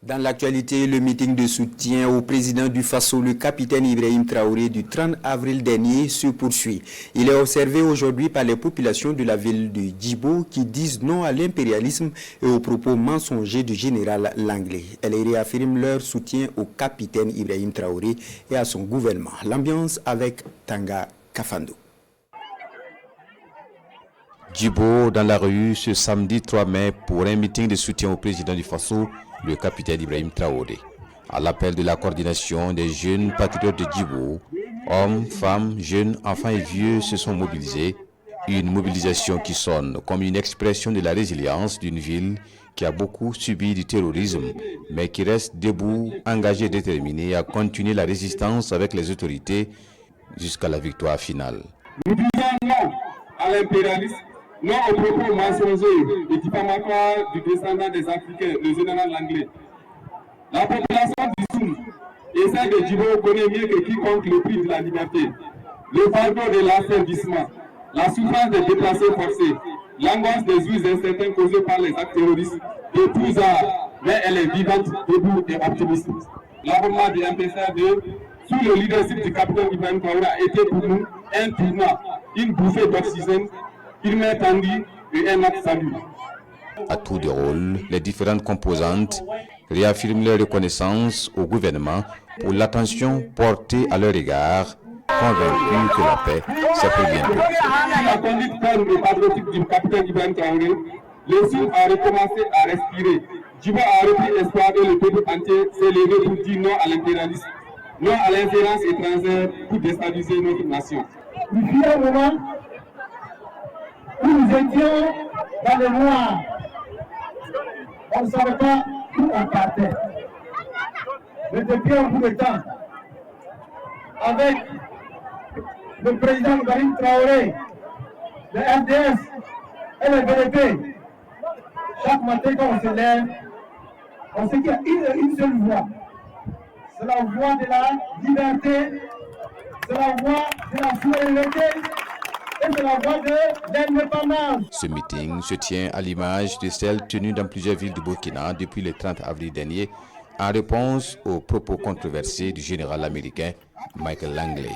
Dans l'actualité, le meeting de soutien au président du Faso, le capitaine Ibrahim Traoré, du 30 avril dernier se poursuit. Il est observé aujourd'hui par les populations de la ville de Djibo qui disent non à l'impérialisme et aux propos mensongers du général Langley. Elles réaffirment leur soutien au capitaine Ibrahim Traoré et à son gouvernement. L'ambiance avec Tanga Kafando. Djibo dans la rue ce samedi 3 mai pour un meeting de soutien au président du Faso, le capitaine Ibrahim Traoré. À l'appel de la coordination des jeunes patriotes de Djibo, hommes, femmes, jeunes, enfants et vieux se sont mobilisés. Une mobilisation qui sonne comme une expression de la résilience d'une ville qui a beaucoup subi du terrorisme, mais qui reste debout, engagée et déterminée à continuer la résistance avec les autorités jusqu'à la victoire finale. Nous disons non à l'impérialisme, non aux propos mensongers et diffamatoires du descendant des Africains, le général Langley. La population du Soum et celle de Djibo connaît mieux que quiconque le prix de la liberté, le fardeau de l'asservissement, la souffrance des déplacés forcés, l'angoisse des jours incertains causés par les actes terroristes de tous arts, mais elle est vivante, debout et optimiste. L'avènement du MPCR2, sous le leadership du capitaine Ibrahim Traoré, a été pour nous un tournant, une bouffée d'oxygène, une main tendue et un acte salut. À tour de rôle, les différentes composantes réaffirment leur reconnaissance au gouvernement pour l'attention portée à leur égard, convaincus que la paix, c'est pour bientôt. Sous la conduite ferme et patriotique du capitaine Ibrahim Traoré, le Sud a recommencé à respirer. Djibo a repris espoir et le peuple entier s'est levé pour dire non à l'impérialisme, non à l'ingérence étrangère pour déstabiliser notre nation. Il fut un moment où nous étions dans le noir. On ne savait pas où on partait. Mais depuis un bout de temps, avec le président Ibrahim Traoré, le RDS et le BDP, chaque matin quand on se lève, on sait qu'il y a une seule voix. C'est la voix de la liberté, c'est la voix de la souveraineté. Ce meeting se tient à l'image de celle tenue dans plusieurs villes du Burkina depuis le 30 avril dernier en réponse aux propos controversés du général américain Michael Langley.